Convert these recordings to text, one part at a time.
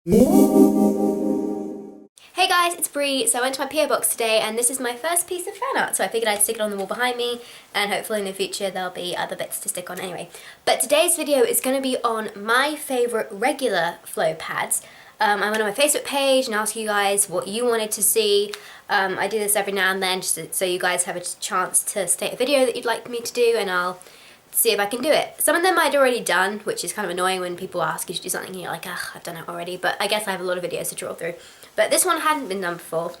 Hey guys, it's Bree. So I went to my PO box today and this is my first piece of fan art, so I figured I'd stick it on the wall behind me and hopefully in the future there'll be other bits to stick on anyway. But today's video is going to be on my favourite regular flow pads. I went on my Facebook page and asked you guys what you wanted to see. I do this every now and then just so you guys have a chance to state a video that you'd like me to do and I'll see if I can do it. Some of them I'd already done, which is kind of annoying when people ask you to do something and you're like, ugh, I've done it already, but I guess I have a lot of videos to draw through. But this one hadn't been done before,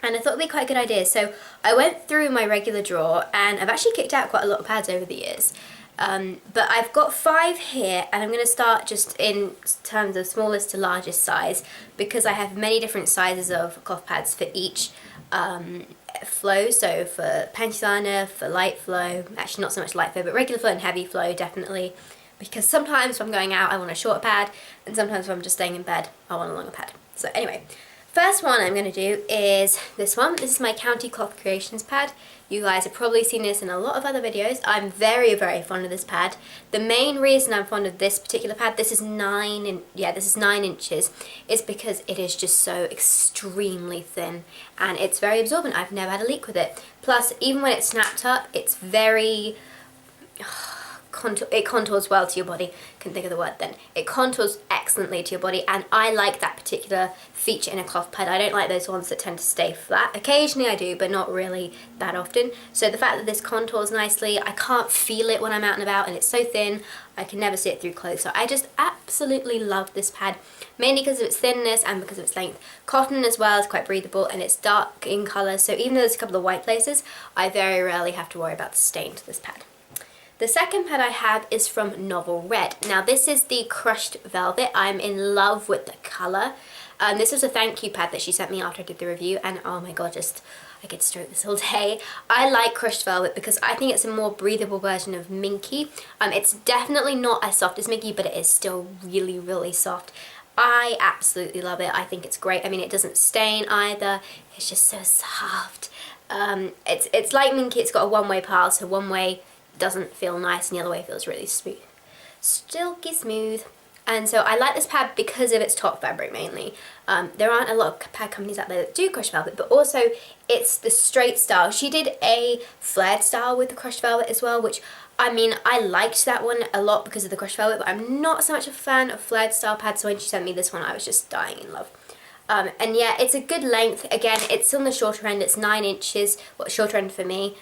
and I thought it'd be quite a good idea. So I went through my regular drawer, and I've actually kicked out quite a lot of pads over the years. But I've got 5 here, and I'm going to start just in terms of smallest to largest size, because I have many different sizes of cloth pads for each flow. So for panty liner, for light flow, actually not so much light flow, but regular flow and heavy flow definitely, because sometimes if I'm going out I want a shorter pad, and sometimes if I'm just staying in bed I want a longer pad. So anyway, first one I'm going to do is this one. This is my County Cloth Creations pad. You guys have probably seen this in a lot of other videos. I'm very, very fond of this pad. The main reason I'm fond of this particular pad, this is 9 inches, is because it is just so extremely thin and it's very absorbent. I've never had a leak with it. Plus, even when it's snapped up, it's very... it contours well to your body. Couldn't think of the word then. It contours excellently to your body, and I like that particular feature in a cloth pad. I don't like those ones that tend to stay flat. Occasionally I do, but not really that often. So the fact that this contours nicely, I can't feel it when I'm out and about, and it's so thin I can never see it through clothes. So I just absolutely love this pad, mainly because of its thinness and because of its length. Cotton as well is quite breathable, and it's dark in colour, so even though there's a couple of white places, I very rarely have to worry about the stain to this pad. The second pad I have is from Novel Red. Now this is the Crushed Velvet. I'm in love with the colour. This was a thank you pad that she sent me after I did the review, and oh my god, I could stroke this all day. I like Crushed Velvet because I think it's a more breathable version of Minky. It's definitely not as soft as Minky, but it is still really, really soft. I absolutely love it. I think it's great. I mean, it doesn't stain either. It's just so soft. It's like Minky. It's got a one-way pile, so one way doesn't feel nice and the other way feels really smooth. Silky smooth. And so I like this pad because of its top fabric mainly. There aren't a lot of pad companies out there that do crushed velvet, but also it's the straight style. She did a flared style with the crushed velvet as well, which, I mean, I liked that one a lot because of the crushed velvet, but I'm not so much a fan of flared style pads, so when she sent me this one I was just dying in love. And yeah, it's a good length. Again, it's on the shorter end. It's 9 inches, well, shorter end for me.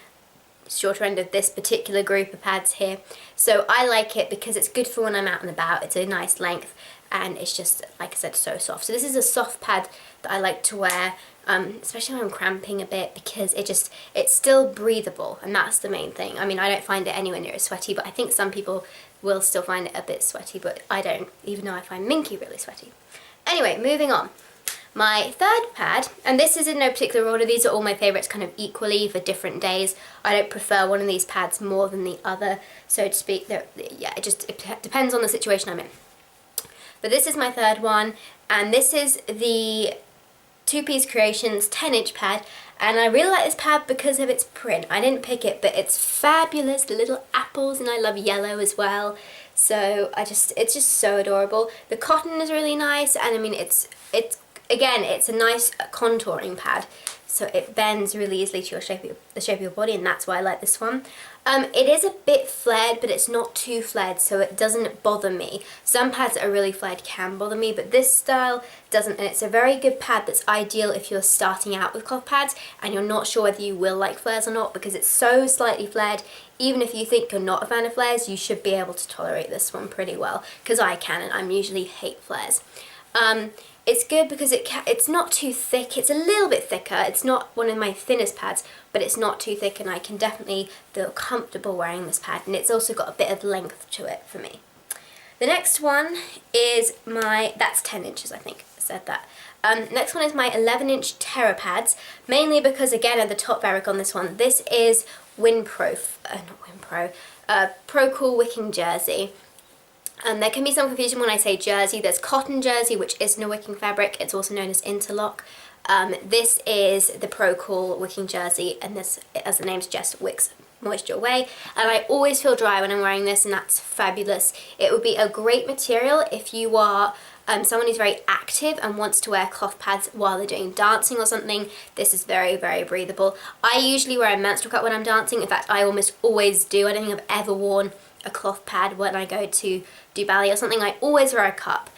Shorter end of this particular group of pads here. So I like it because it's good for when I'm out and about. It's a nice length and it's just, like I said, so soft. So this is a soft pad that I like to wear, especially when I'm cramping a bit, because it's still breathable, and that's the main thing. I mean, I don't find it anywhere near as sweaty, but I think some people will still find it a bit sweaty, but I don't, even though I find Minky really sweaty. Anyway, moving on. My third pad, and this is in no particular order, these are all my favourites kind of equally for different days. I don't prefer one of these pads more than the other, so to speak. Yeah, it depends on the situation I'm in. But this is my third one, and this is the Two Piece Creations 10-inch pad, and I really like this pad because of its print. I didn't pick it, but it's fabulous, the little apples, and I love yellow as well. So it's just so adorable. The cotton is really nice, and I mean again, it's a nice contouring pad, so it bends really easily to the shape of your body, and that's why I like this one. It is a bit flared, but it's not too flared, so it doesn't bother me. Some pads that are really flared can bother me, but this style doesn't, and it's a very good pad that's ideal if you're starting out with cloth pads and you're not sure whether you will like flares or not, because it's so slightly flared. Even if you think you're not a fan of flares, you should be able to tolerate this one pretty well, because I can, and I usually hate flares. It's good because it's not too thick. It's a little bit thicker. It's not one of my thinnest pads, but it's not too thick, and I can definitely feel comfortable wearing this pad, and it's also got a bit of length to it for me. The next one is that's 10 inches, I think I said that. Next one is my 11-inch Terra pads, mainly because, again, at the top fabric on this one, this is Pro Cool Wicking Jersey. There can be some confusion when I say jersey. There's cotton jersey, which isn't a wicking fabric. It's also known as interlock. This is the Pro Cool Wicking Jersey, and this, as the name suggests, wicks moisture away, and I always feel dry when I'm wearing this, and that's fabulous. It would be a great material if you are someone who's very active and wants to wear cloth pads while they're doing dancing or something, this is very, very breathable. I usually wear a menstrual cup when I'm dancing. In fact, I almost always do. I don't think I've ever worn a cloth pad when I go to do ballet or something. I always wear a cup.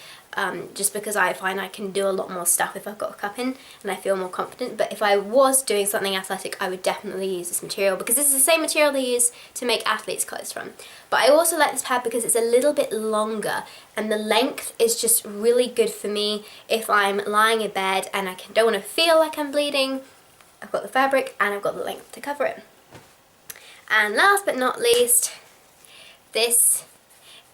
Just because I find I can do a lot more stuff if I've got a cup in and I feel more confident. But if I was doing something athletic, I would definitely use this material because this is the same material they use to make athletes' clothes from. But I also like this pad because it's a little bit longer and the length is just really good for me if I'm lying in bed and I don't want to feel like I'm bleeding. I've got the fabric and I've got the length to cover it. And last but not least, this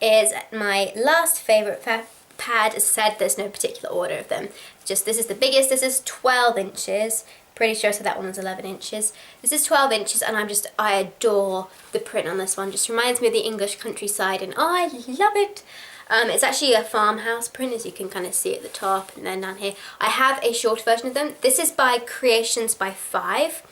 is my last favourite pad. As I said, there's no particular order of them. Just this is the biggest. This is 12 inches. Pretty sure so that one was 11 inches. This is 12 inches and I adore the print on this one. Just reminds me of the English countryside and oh, I love it. It's actually a farmhouse print, as you can kind of see at the top and then down here. I have a short version of them. This is by Creations by 5.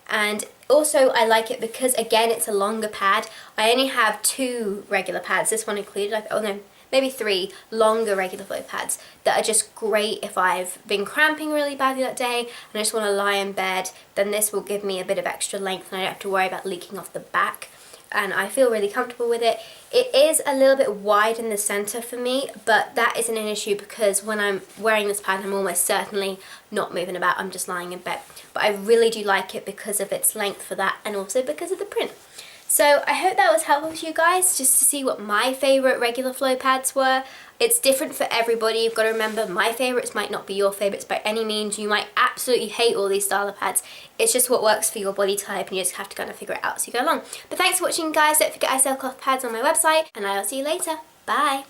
And also I like it because again it's a longer pad. I only have 2 regular pads, this one included. Oh no, maybe 3 longer regular flow pads that are just great if I've been cramping really badly that day and I just want to lie in bed. Then this will give me a bit of extra length and I don't have to worry about leaking off the back. And I feel really comfortable with it. It is a little bit wide in the center for me, but that isn't an issue because when I'm wearing this pad I'm almost certainly not moving about, I'm just lying in bed. But I really do like it because of its length for that and also because of the print. So I hope that was helpful to you guys, just to see what my favourite regular flow pads were. It's different for everybody. You've got to remember my favourites might not be your favourites by any means. You might absolutely hate all these style of pads. It's just what works for your body type and you just have to kind of figure it out as you go along. But thanks for watching guys. Don't forget I sell cloth pads on my website and I'll see you later. Bye!